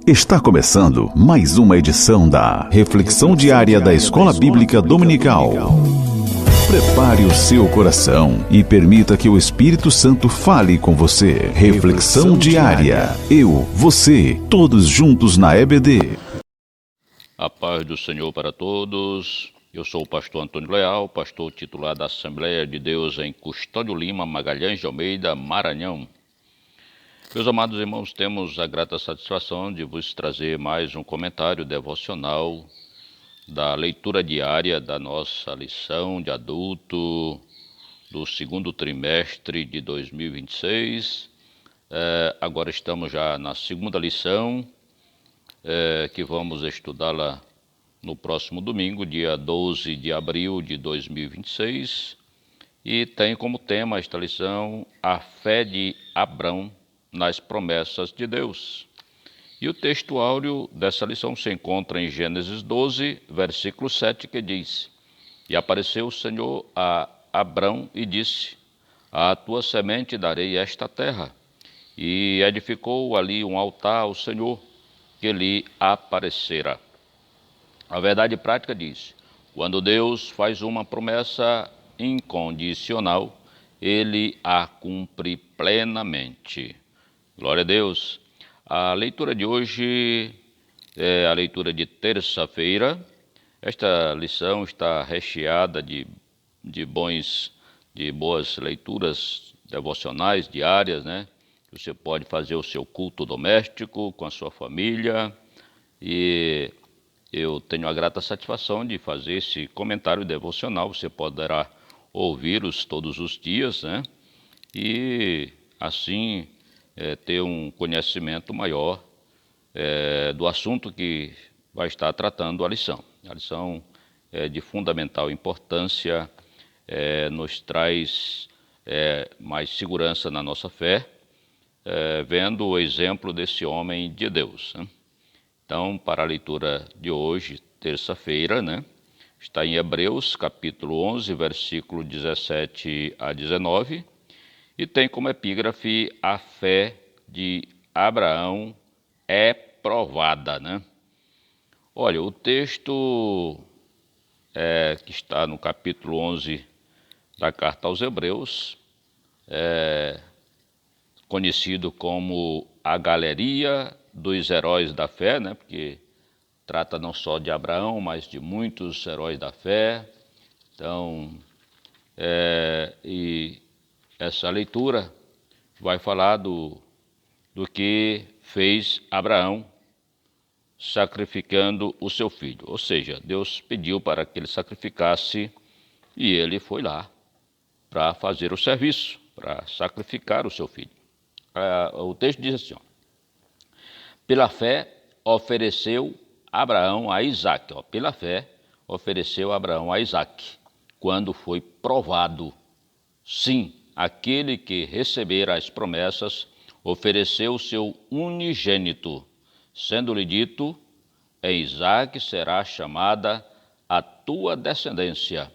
Está começando mais uma edição da Reflexão Diária da Escola Bíblica Dominical. Prepare o seu coração e permita que o Espírito Santo fale com você. Reflexão Diária. Eu, você, todos juntos na EBD. A paz do Senhor para todos. Eu sou o pastor Antônio Leal, pastor titular da Assembleia de Deus em Custódio Lima, Magalhães de Almeida, Maranhão. Meus amados irmãos, temos a grata satisfação de vos trazer mais um comentário devocional da leitura diária da nossa lição de adulto do segundo trimestre de 2026. Agora estamos já na segunda lição, que vamos estudá-la no próximo domingo, dia 12 de abril de 2026, e tem como tema esta lição a fé de Abrão nas promessas de Deus. E o texto áureo dessa lição se encontra em Gênesis 12, versículo 7, que diz: E apareceu o Senhor a Abrão e disse: À tua semente darei esta terra. E edificou ali um altar ao Senhor, que lhe aparecera. A verdade prática diz: quando Deus faz uma promessa incondicional, Ele a cumpre plenamente. Glória a Deus. A leitura de hoje é a leitura de terça-feira. Esta lição está recheada de boas leituras devocionais diárias, né? Você pode fazer o seu culto doméstico com a sua família, e eu tenho a grata satisfação de fazer esse comentário devocional. Você poderá ouvi-los todos os dias, né? E assim ter um conhecimento maior do assunto que vai estar tratando a lição. A lição é de fundamental importância, nos traz mais segurança na nossa fé, vendo o exemplo desse homem de Deus, né? Então, para a leitura de hoje, terça-feira, né, está em Hebreus, capítulo 11, versículo 17 a 19, e tem como epígrafe: a fé de Abraão é provada, né? Olha, o texto que está no capítulo 11 da carta aos Hebreus, conhecido como a galeria dos heróis da fé, né? Porque trata não só de Abraão, mas de muitos heróis da fé. Então, e essa leitura vai falar do que fez Abraão sacrificando o seu filho. Ou seja, Deus pediu para que ele sacrificasse e ele foi lá para fazer o serviço, para sacrificar o seu filho. O texto diz assim: pela fé ofereceu Abraão a Isaque. Pela fé ofereceu Abraão a Isaque, quando foi provado. Sim, aquele que recebera as promessas ofereceu o seu unigênito, sendo-lhe dito: em Isaque será chamada a tua descendência.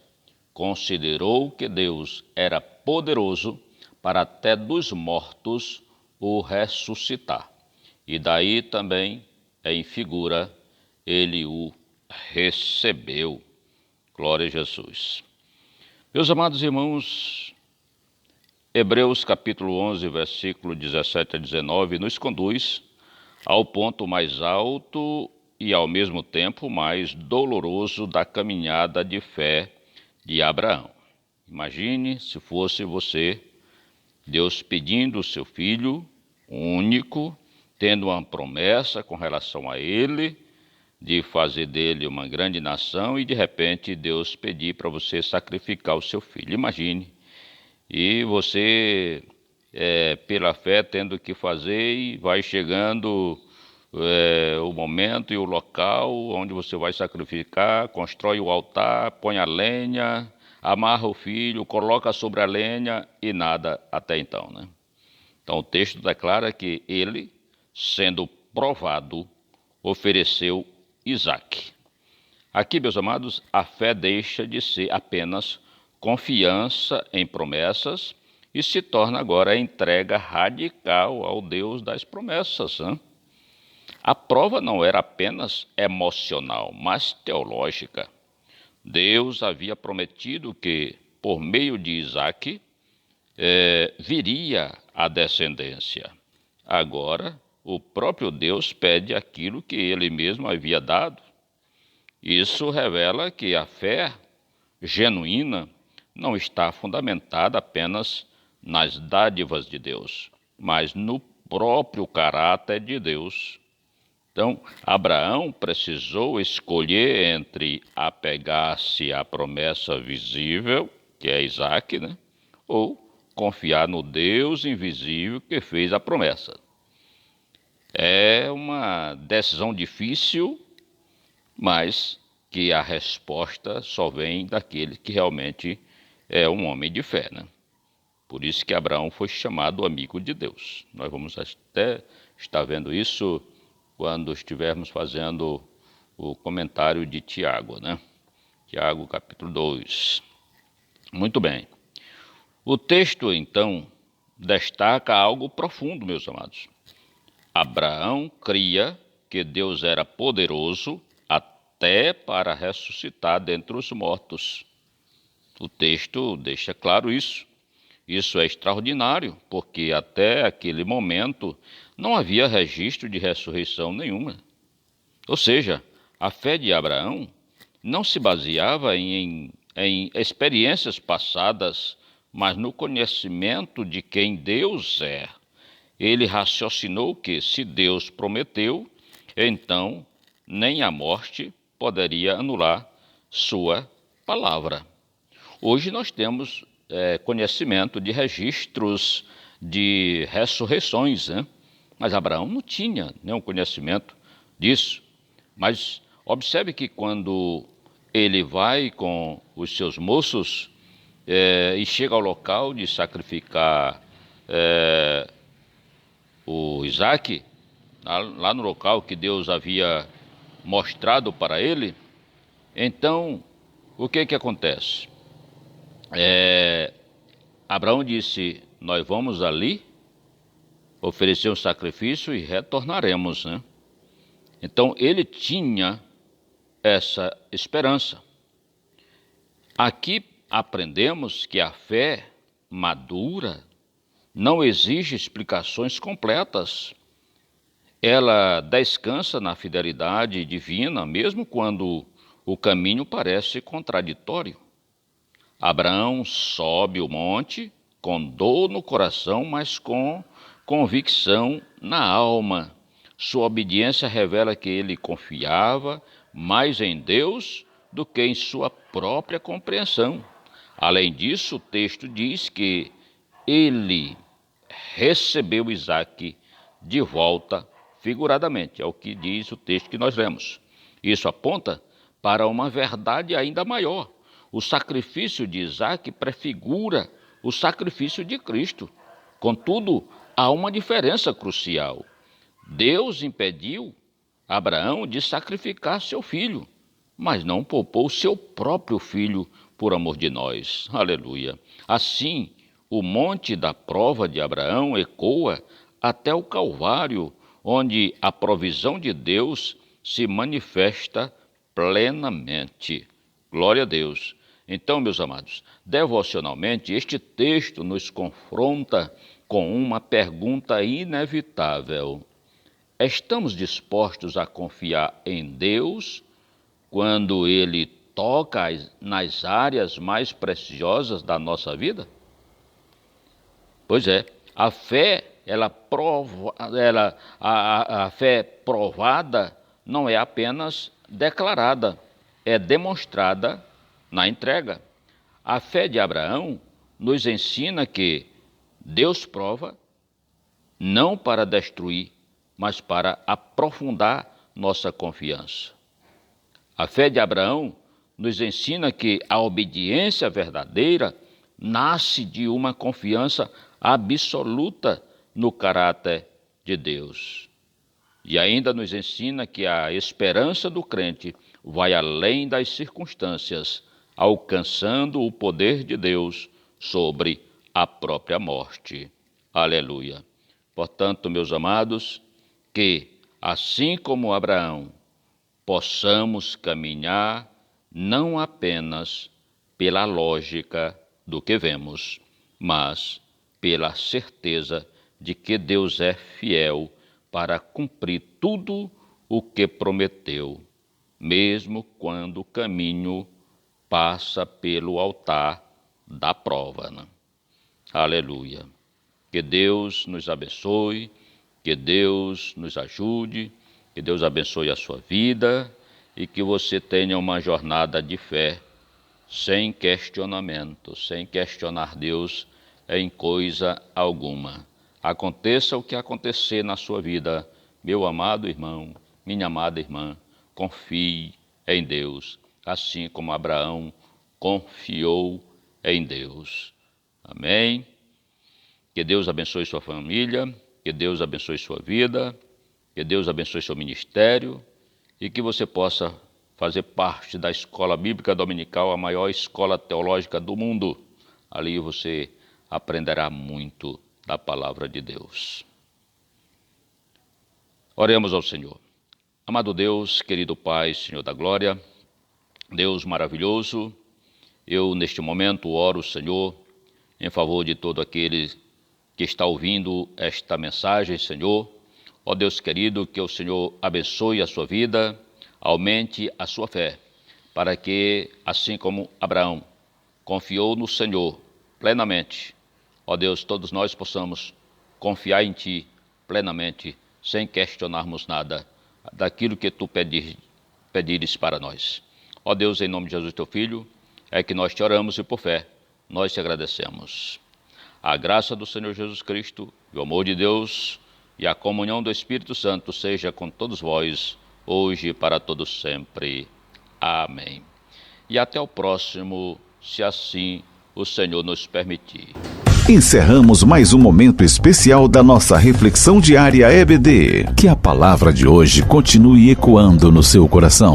Considerou que Deus era poderoso para até dos mortos o ressuscitar. E daí também, em figura, ele o recebeu. Glória a Jesus. Meus amados irmãos, Hebreus capítulo 11, versículo 17 a 19, nos conduz ao ponto mais alto e ao mesmo tempo mais doloroso da caminhada de fé de Abraão. Imagine se fosse você, Deus pedindo o seu filho único, tendo uma promessa com relação a ele, de fazer dele uma grande nação, e de repente Deus pedir para você sacrificar o seu filho. Imagine. E você, pela fé, tendo que fazer, e vai chegando o momento e o local onde você vai sacrificar, constrói o altar, põe a lenha, amarra o filho, coloca sobre a lenha e nada até então, né? Então o texto declara que ele, sendo provado, ofereceu Isaque. Aqui, meus amados, a fé deixa de ser apenas confiança em promessas e se torna agora a entrega radical ao Deus das promessas, né? A prova não era apenas emocional, mas teológica. Deus havia prometido que, por meio de Isaque, viria a descendência. Agora, o próprio Deus pede aquilo que ele mesmo havia dado. Isso revela que a fé genuína não está fundamentada apenas nas dádivas de Deus, mas no próprio caráter de Deus. Então, Abraão precisou escolher entre apegar-se à promessa visível, que é Isaque, ou confiar no Deus invisível que fez a promessa. É uma decisão difícil, mas que a resposta só vem daquele que realmente é um homem de fé, Por isso que Abraão foi chamado amigo de Deus. Nós vamos até estar vendo isso quando estivermos fazendo o comentário de Tiago, Tiago, capítulo 2. Muito bem. O texto, então, destaca algo profundo, meus amados. Abraão cria que Deus era poderoso até para ressuscitar dentre os mortos. O texto deixa claro isso. Isso é extraordinário, porque até aquele momento não havia registro de ressurreição nenhuma. Ou seja, a fé de Abraão não se baseava em experiências passadas, mas no conhecimento de quem Deus é. Ele raciocinou que, se Deus prometeu, então nem a morte poderia anular sua palavra. Hoje nós temos conhecimento de registros de ressurreições, Mas Abraão não tinha nenhum conhecimento disso. Mas observe que quando ele vai com os seus moços e chega ao local de sacrificar o Isaque, lá no local que Deus havia mostrado para ele, então o que acontece? Abraão disse: nós vamos ali oferecer um sacrifício e retornaremos, Então ele tinha essa esperança. Aqui aprendemos que a fé madura não exige explicações completas. Ela descansa na fidelidade divina, mesmo quando o caminho parece contraditório. Abraão sobe o monte com dor no coração, mas com convicção na alma. Sua obediência revela que ele confiava mais em Deus do que em sua própria compreensão. Além disso, o texto diz que ele recebeu Isaque de volta figuradamente, é o que diz o texto que nós lemos. Isso aponta para uma verdade ainda maior. O sacrifício de Isaque prefigura o sacrifício de Cristo. Contudo, há uma diferença crucial. Deus impediu Abraão de sacrificar seu filho, mas não poupou seu próprio filho por amor de nós. Aleluia. Assim, o monte da prova de Abraão ecoa até o Calvário, onde a provisão de Deus se manifesta plenamente. Glória a Deus. Então, meus amados, devocionalmente, este texto nos confronta com uma pergunta inevitável. Estamos dispostos a confiar em Deus quando Ele toca nas áreas mais preciosas da nossa vida? Pois é, a fé, a fé provada não é apenas declarada, é demonstrada na entrega. A fé de Abraão nos ensina que Deus prova não para destruir, mas para aprofundar nossa confiança. A fé de Abraão nos ensina que a obediência verdadeira nasce de uma confiança absoluta no caráter de Deus. E ainda nos ensina que a esperança do crente vai além das circunstâncias, alcançando o poder de Deus sobre a própria morte. Aleluia. Portanto, meus amados, que assim como Abraão, possamos caminhar não apenas pela lógica do que vemos, mas pela certeza de que Deus é fiel para cumprir tudo o que prometeu, mesmo quando o caminho passa pelo altar da prova, né? Aleluia. Que Deus nos abençoe, que Deus nos ajude, que Deus abençoe a sua vida e que você tenha uma jornada de fé sem questionamento, sem questionar Deus em coisa alguma. Aconteça o que acontecer na sua vida, meu amado irmão, minha amada irmã, confie em Deus, assim como Abraão confiou em Deus. Amém? Que Deus abençoe sua família, que Deus abençoe sua vida, que Deus abençoe seu ministério e que você possa fazer parte da Escola Bíblica Dominical, a maior escola teológica do mundo. Ali você aprenderá muito da palavra de Deus. Oremos ao Senhor. Amado Deus, querido Pai, Senhor da glória, Deus maravilhoso, eu neste momento oro, Senhor, em favor de todo aquele que está ouvindo esta mensagem, Senhor. Ó Deus querido, que o Senhor abençoe a sua vida, aumente a sua fé, para que, assim como Abraão confiou no Senhor plenamente, ó Deus, todos nós possamos confiar em Ti plenamente, sem questionarmos nada daquilo que Tu pedires para nós. Ó Deus, em nome de Jesus, Teu Filho, é que nós te oramos e por fé nós te agradecemos. A graça do Senhor Jesus Cristo, o amor de Deus e a comunhão do Espírito Santo seja com todos vós, hoje e para todos sempre. Amém. E até o próximo, se assim o Senhor nos permitir. Encerramos mais um momento especial da nossa reflexão diária EBD. Que a palavra de hoje continue ecoando no seu coração.